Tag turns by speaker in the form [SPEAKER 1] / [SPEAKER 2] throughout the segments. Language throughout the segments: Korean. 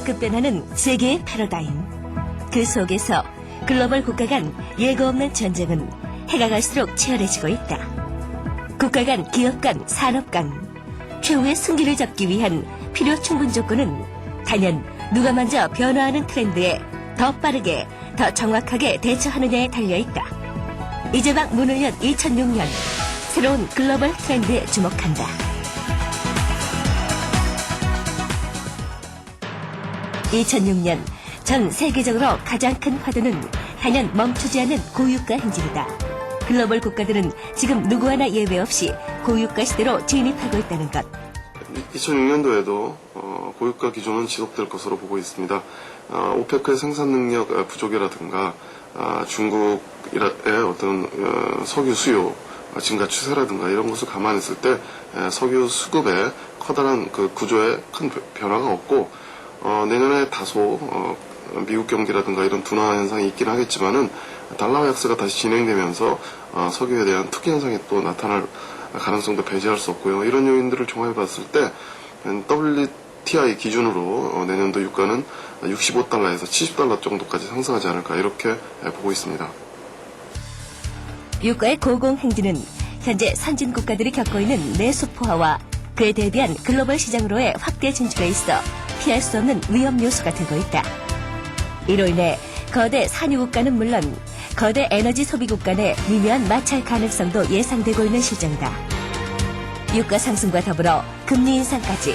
[SPEAKER 1] 급변하는 세계의 패러다임. 그 속에서 글로벌 국가 간 예고 없는 전쟁은 해가 갈수록 치열해지고 있다. 국가 간, 기업 간, 산업 간 최후의 승기를 잡기 위한 필요 충분 조건은 단연 누가 먼저 변화하는 트렌드에 더 빠르게, 더 정확하게 대처하느냐에 달려있다. 이제 막 문을 연 2006년, 새로운 글로벌 트렌드에 주목한다. 2006년 전 세계적으로 가장 큰 화두는 단연 멈추지 않는 고유가 행진이다. 글로벌 국가들은 지금 누구 하나 예외 없이 고유가 시대로 진입하고 있다는 것.
[SPEAKER 2] 2006년도에도 고유가 기조는 지속될 것으로 보고 있습니다. 오페크의 생산 능력 부족이라든가 중국의 어떤 석유 수요 증가 추세라든가 이런 것을 감안했을 때 석유 수급의 커다란 그 구조에 큰 변화가 없고 내년에 다소 미국 경기라든가 이런 둔화 현상이 있긴 하겠지만은 달러 약세가 다시 진행되면서 석유에 대한 투기 현상이 또 나타날 가능성도 배제할 수 없고요. 이런 요인들을 종합해 봤을 때 WTI 기준으로 내년도 유가는 65달러에서 70달러 정도까지 상승하지 않을까 이렇게 보고 있습니다.
[SPEAKER 1] 유가의 고공행진은 현재 선진 국가들이 겪고 있는 내수포화와 그에 대비한 글로벌 시장으로의 확대 진출에 있어 피할 수 없는 위험 요소가 되고 있다. 이로 인해 거대 산유 국가는 물론 거대 에너지 소비 국가 내 미묘한 마찰 가능성도 예상되고 있는 실정이다. 유가 상승과 더불어 금리 인상까지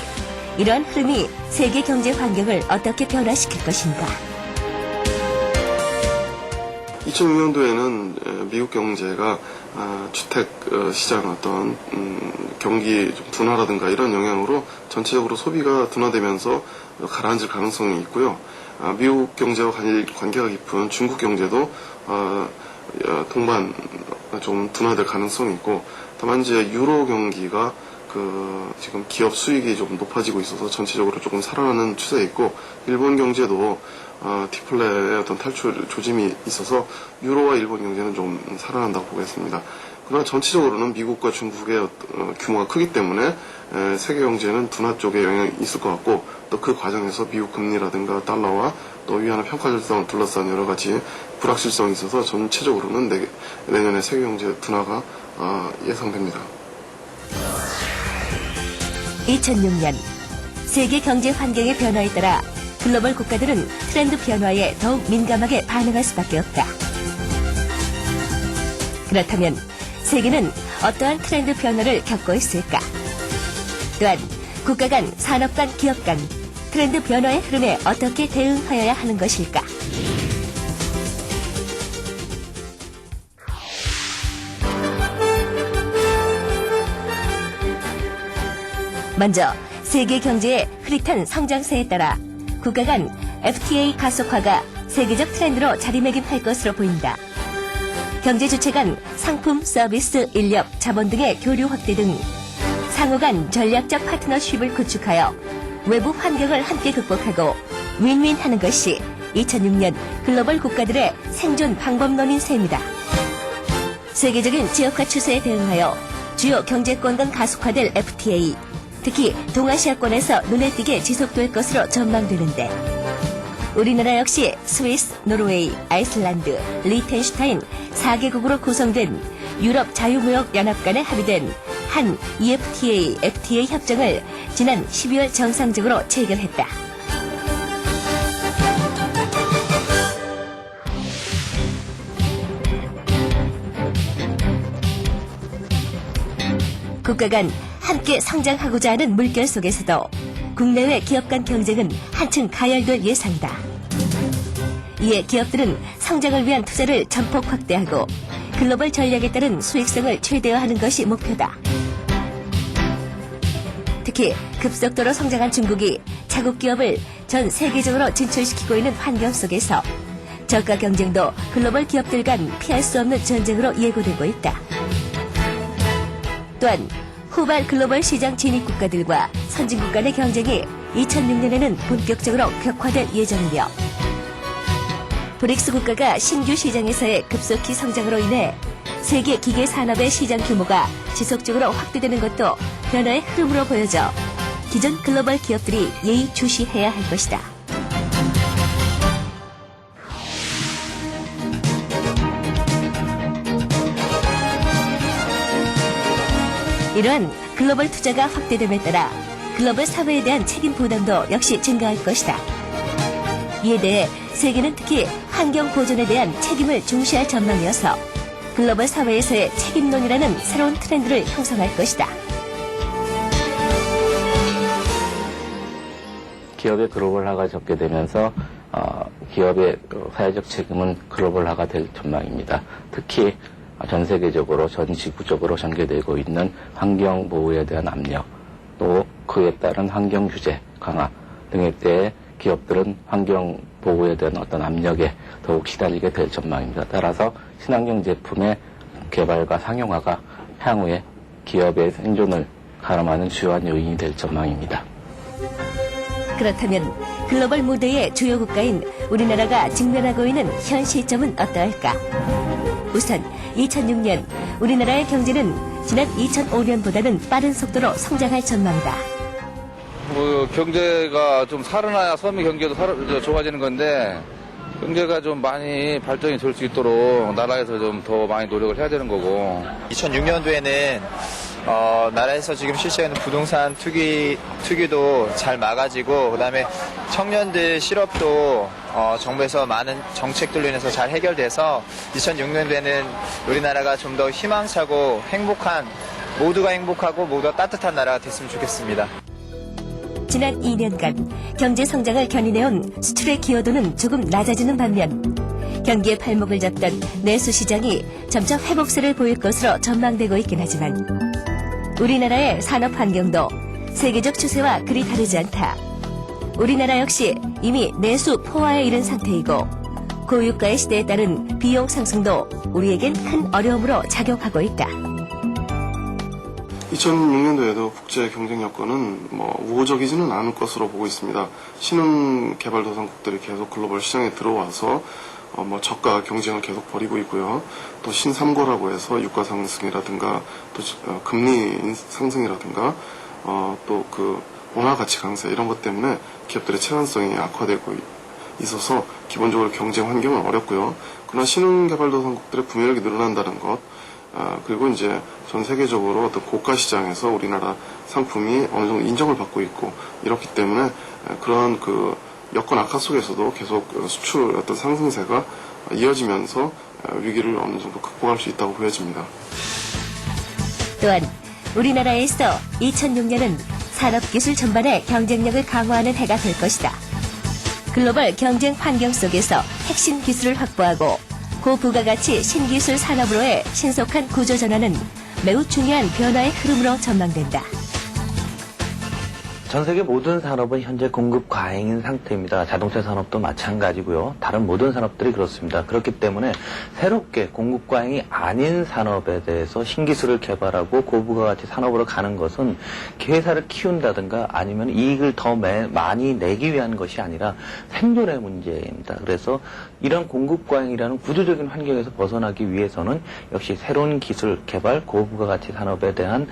[SPEAKER 1] 이러한 흐름이 세계 경제 환경을 어떻게 변화시킬 것인가.
[SPEAKER 2] 2006년도에는 미국 경제가 주택 시장 어떤 경기 좀 둔화라든가 이런 영향으로 전체적으로 소비가 둔화되면서 가라앉을 가능성이 있고요. 미국 경제와 관계가 깊은 중국 경제도 동반 좀 둔화될 가능성이 있고, 다만 이제 유로 경기가 지금 기업 수익이 좀 높아지고 있어서 전체적으로 조금 살아나는 추세에 있고, 일본 경제도 디플레의 어떤 탈출 조짐이 있어서 유로와 일본 경제는 좀 살아난다고 보겠습니다. 그러나 전체적으로는 미국과 중국의 규모가 크기 때문에 세계 경제는 둔화 쪽에 영향이 있을 것 같고, 또 그 과정에서 미국 금리라든가 달러와 또 위안화 평가 절상을 둘러싼 여러 가지 불확실성이 있어서 전체적으로는 내년에 세계 경제 둔화가 예상됩니다.
[SPEAKER 1] 2006년 세계 경제 환경의 변화에 따라 글로벌 국가들은 트렌드 변화에 더욱 민감하게 반응할 수밖에 없다. 그렇다면 세계는 어떠한 트렌드 변화를 겪고 있을까? 또한 국가 간, 산업 간, 기업 간 트렌드 변화의 흐름에 어떻게 대응하여야 하는 것일까? 먼저 세계 경제의 흐릿한 성장세에 따라 국가 간 FTA 가속화가 세계적 트렌드로 자리매김할 것으로 보인다. 경제 주체 간 상품, 서비스, 인력, 자본 등의 교류 확대 등 상호 간 전략적 파트너십을 구축하여 외부 환경을 함께 극복하고 윈윈하는 것이 2006년 글로벌 국가들의 생존 방법론인 셈이다. 세계적인 지역화 추세에 대응하여 주요 경제권 간 가속화될 FTA, 특히 동아시아권에서 눈에 띄게 지속될 것으로 전망되는데, 우리나라 역시 스위스, 노르웨이, 아이슬란드, 리텐슈타인 4개국으로 구성된 유럽 자유무역 연합 간에 합의된 한 EFTA, FTA 협정을 지난 12월 정상적으로 체결했다. 국가 간 함께 성장하고자 하는 물결 속에서도 국내외 기업 간 경쟁은 한층 가열될 예상이다. 이에 기업들은 성장을 위한 투자를 전폭 확대하고 글로벌 전략에 따른 수익성을 최대화하는 것이 목표다. 특히 급속도로 성장한 중국이 자국 기업을 전 세계적으로 진출시키고 있는 환경 속에서 저가 경쟁도 글로벌 기업들 간 피할 수 없는 전쟁으로 예고되고 있다. 또한 후발 글로벌 시장 진입 국가들과 선진국 간의 경쟁이 2006년에는 본격적으로 격화될 예정이며, 브릭스 국가가 신규 시장에서의 급속히 성장으로 인해 세계 기계 산업의 시장 규모가 지속적으로 확대되는 것도 변화의 흐름으로 보여져 기존 글로벌 기업들이 예의주시해야 할 것이다. 이러한 글로벌 투자가 확대됨에 따라 글로벌 사회에 대한 책임 부담도 역시 증가할 것이다. 이에 대해 세계는 특히 환경 보존에 대한 책임을 중시할 전망이어서 글로벌 사회에서의 책임론이라는 새로운 트렌드를 형성할 것이다.
[SPEAKER 3] 기업의 글로벌화가 적게 되면서 기업의 사회적 책임은 글로벌화가 될 전망입니다. 특히 전 세계적으로, 전 지구적으로 전개되고 있는 환경 보호에 대한 압력, 또 그에 따른 환경 규제 강화 등에 대해 기업들은 환경 보호에 대한 어떤 압력에 더욱 시달리게 될 전망입니다. 따라서 친환경 제품의 개발과 상용화가 향후에 기업의 생존을 가름하는 주요한 요인이 될 전망입니다.
[SPEAKER 1] 그렇다면 글로벌 무대의 주요 국가인 우리나라가 직면하고 있는 현 시점은 어떠할까? 우선 2006년 우리나라의 경제는 지난 2005년보다는 빠른 속도로 성장할 전망이다.
[SPEAKER 4] 경제가 좀 살아나야 섬의 경제도 좋아지는 건데 경제가 좀 많이 발전이 될 수 있도록 나라에서 좀 더 많이 노력을 해야 되는 거고
[SPEAKER 5] 2006년도에는 나라에서 지금 실시하는 부동산 투기도 잘 막아지고 그다음에 청년들 실업도 정부에서 많은 정책들로 인해서 잘 해결돼서 2006년도에는 우리나라가 좀 더 희망차고 모두가 행복하고 모두가 따뜻한 나라가 됐으면 좋겠습니다.
[SPEAKER 1] 지난 2년간 경제 성장을 견인해온 수출의 기여도는 조금 낮아지는 반면 경기의 발목을 잡던 내수 시장이 점차 회복세를 보일 것으로 전망되고 있긴 하지만 우리나라의 산업 환경도 세계적 추세와 그리 다르지 않다. 우리나라 역시 이미 내수 포화에 이른 상태이고 고유가의 시대에 따른 비용 상승도 우리에겐 큰 어려움으로 작용하고 있다.
[SPEAKER 2] 2006년도에도 국제 경쟁 여건은 우호적이지는 않을 것으로 보고 있습니다. 신흥개발도상국들이 계속 글로벌 시장에 들어와서 저가 경쟁을 계속 벌이고 있고요. 또 신삼고라고 해서 유가 상승이라든가 또 금리 상승이라든가 또 그 원화 가치 강세 이런 것 때문에 기업들의 체감성이 악화되고 있어서 기본적으로 경쟁 환경은 어렵고요. 그러나 신흥개발도상국들의 구매력이 늘어난다는 것, 그리고 이제 전 세계적으로 어떤 고가 시장에서 우리나라 상품이 어느 정도 인정을 받고 있고 이렇기 때문에 그런 그 여건 악화 속에서도 계속 수출 어떤 상승세가 이어지면서 위기를 어느 정도 극복할 수 있다고 보여집니다.
[SPEAKER 1] 또한 우리나라에서 2006년은 산업기술 전반의 경쟁력을 강화하는 해가 될 것이다. 글로벌 경쟁 환경 속에서 핵심 기술을 확보하고 고부가가치 신기술 산업으로의 신속한 구조 전환은 매우 중요한 변화의 흐름으로 전망된다.
[SPEAKER 6] 전 세계 모든 산업은 현재 공급 과잉인 상태입니다. 자동차 산업도 마찬가지고요. 다른 모든 산업들이 그렇습니다. 그렇기 때문에 새롭게 공급 과잉이 아닌 산업에 대해서 신기술을 개발하고 고부가가치 산업으로 가는 것은 회사를 키운다든가 아니면 이익을 더 많이 내기 위한 것이 아니라 생존의 문제입니다. 그래서 이런 공급 과잉이라는 구조적인 환경에서 벗어나기 위해서는 역시 새로운 기술 개발, 고부가가치 산업에 대한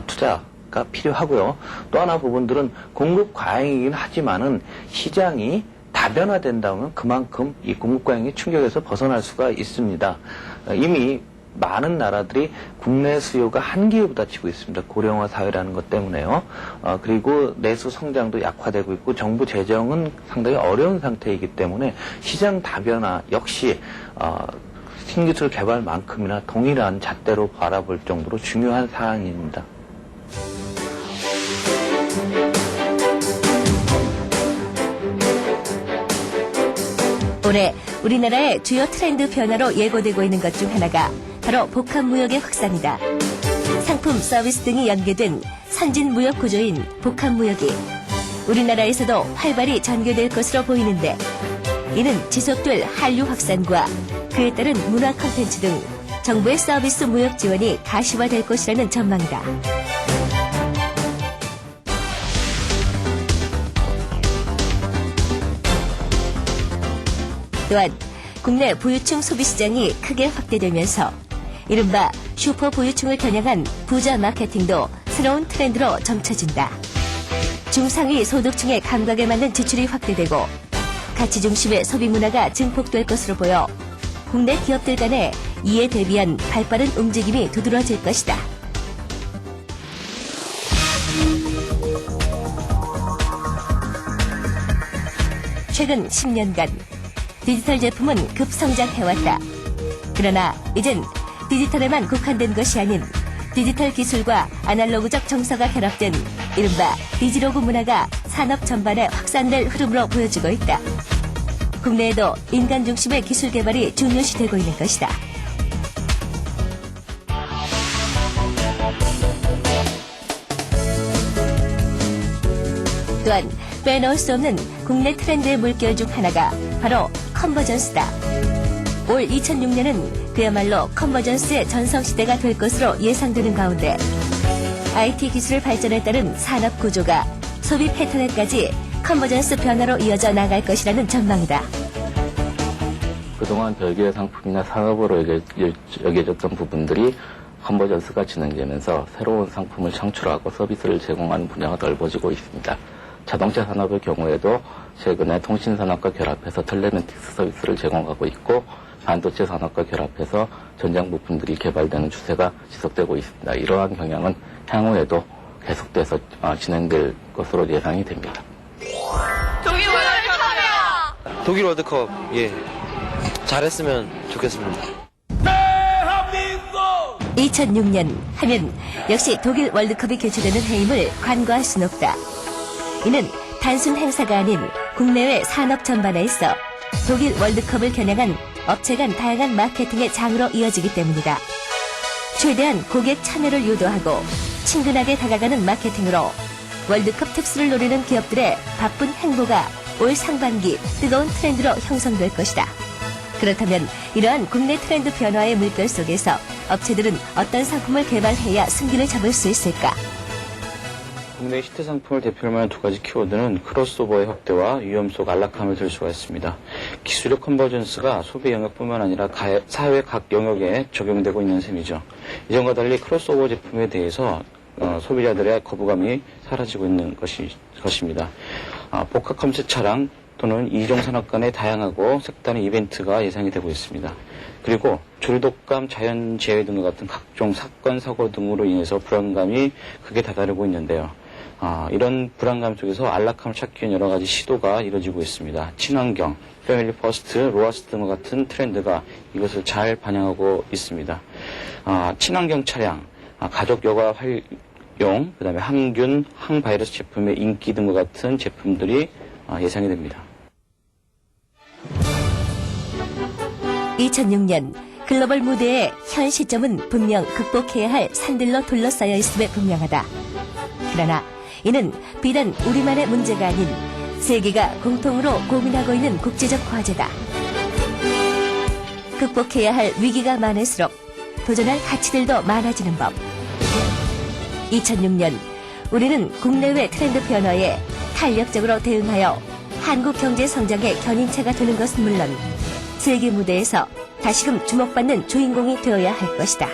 [SPEAKER 6] 투자가 필요하고요. 또 하나 부분들은 공급 과잉이긴 하지만은 시장이 다변화된다면 그만큼 이 공급 과잉의 충격에서 벗어날 수가 있습니다. 이미 많은 나라들이 국내 수요가 한계에 부딪히고 있습니다. 고령화 사회라는 것 때문에요. 그리고 내수 성장도 약화되고 있고 정부 재정은 상당히 어려운 상태이기 때문에 시장 다변화 역시 신기술 개발만큼이나 동일한 잣대로 바라볼 정도로 중요한 사항입니다.
[SPEAKER 1] 올해 우리나라의 주요 트렌드 변화로 예고되고 있는 것 중 하나가 바로 복합무역의 확산이다. 상품, 서비스 등이 연계된 선진무역 구조인 복합무역이 우리나라에서도 활발히 전개될 것으로 보이는데 이는 지속될 한류 확산과 그에 따른 문화 콘텐츠 등 정부의 서비스 무역 지원이 가시화될 것이라는 전망이다. 또한 국내 부유층 소비시장이 크게 확대되면서 이른바 슈퍼 부유층을 겨냥한 부자 마케팅도 새로운 트렌드로 점쳐진다. 중상위 소득층의 감각에 맞는 지출이 확대되고 가치 중심의 소비 문화가 증폭될 것으로 보여 국내 기업들 간에 이에 대비한 발빠른 움직임이 두드러질 것이다. 최근 10년간 디지털 제품은 급성장해왔다. 그러나 이젠 디지털에만 국한된 것이 아닌 디지털 기술과 아날로그적 정서가 결합된 이른바 디지로그 문화가 산업 전반에 확산될 흐름으로 보여지고 있다. 국내에도 인간 중심의 기술 개발이 중요시되고 있는 것이다. 또한 빼놓을 수 없는 국내 트렌드의 물결 중 하나가 바로 컨버전스다. 올 2006년은 그야말로 컨버전스의 전성시대가 될 것으로 예상되는 가운데 IT 기술 발전에 따른 산업 구조가 소비 패턴에까지 컨버전스 변화로 이어져 나갈 것이라는 전망이다.
[SPEAKER 3] 그동안 별개의 상품이나 산업으로 여겨졌던 부분들이 컨버전스가 진행되면서 새로운 상품을 창출하고 서비스를 제공하는 분야가 넓어지고 있습니다. 자동차 산업의 경우에도 최근에 통신산업과 결합해서 텔레매틱스 서비스를 제공하고 있고 반도체 산업과 결합해서 전장 부품들이 개발되는 추세가 지속되고 있습니다. 이러한 경향은 향후에도 계속돼서 진행될 것으로 예상이 됩니다.
[SPEAKER 7] 독일 월드컵, 예. 잘했으면 좋겠습니다.
[SPEAKER 1] 2006년 하면 역시 독일 월드컵이 개최되는 해임을 간과할 순 없다. 이는 단순 행사가 아닌 국내외 산업 전반에 있어 독일 월드컵을 겨냥한 업체 간 다양한 마케팅의 장으로 이어지기 때문이다. 최대한 고객 참여를 유도하고 친근하게 다가가는 마케팅으로 월드컵 특수를 노리는 기업들의 바쁜 행보가 올 상반기 뜨거운 트렌드로 형성될 것이다. 그렇다면 이러한 국내 트렌드 변화의 물결 속에서 업체들은 어떤 상품을 개발해야 승기를 잡을 수 있을까?
[SPEAKER 6] 국내 히트 상품을 대표할 만한 두 가지 키워드는 크로스오버의 확대와 위험 속 안락함을 들 수가 있습니다. 기술의 컨버전스가 소비 영역뿐만 아니라 사회 각 영역에 적용되고 있는 셈이죠. 이전과 달리 크로스오버 제품에 대해서 소비자들의 거부감이 사라지고 있는 것입니다. 복합 검색 차량 또는 이종 산업 간의 다양하고 색다른 이벤트가 예상이 되고 있습니다. 그리고 졸독감, 자연재해 등과 같은 각종 사건, 사고 등으로 인해서 불안감이 크게 다다르고 있는데요. 이런 불안감 속에서 안락함을 찾기 위한 여러 가지 시도가 이루어지고 있습니다. 친환경, 패밀리 퍼스트, 로아스 등과 같은 트렌드가 이것을 잘 반영하고 있습니다. 친환경 차량, 가족 여가 활용, 그다음에 항균, 항바이러스 제품의 인기 등과 같은 제품들이 예상이 됩니다.
[SPEAKER 1] 2006년 글로벌 무대의 현 시점은 분명 극복해야 할 산들로 둘러싸여 있음에 분명하다. 그러나 이는 비단 우리만의 문제가 아닌 세계가 공통으로 고민하고 있는 국제적 과제다. 극복해야 할 위기가 많을수록 도전할 가치들도 많아지는 법. 2006년 우리는 국내외 트렌드 변화에 탄력적으로 대응하여 한국 경제 성장의 견인차가 되는 것은 물론 세계 무대에서 다시금 주목받는 주인공이 되어야 할 것이다.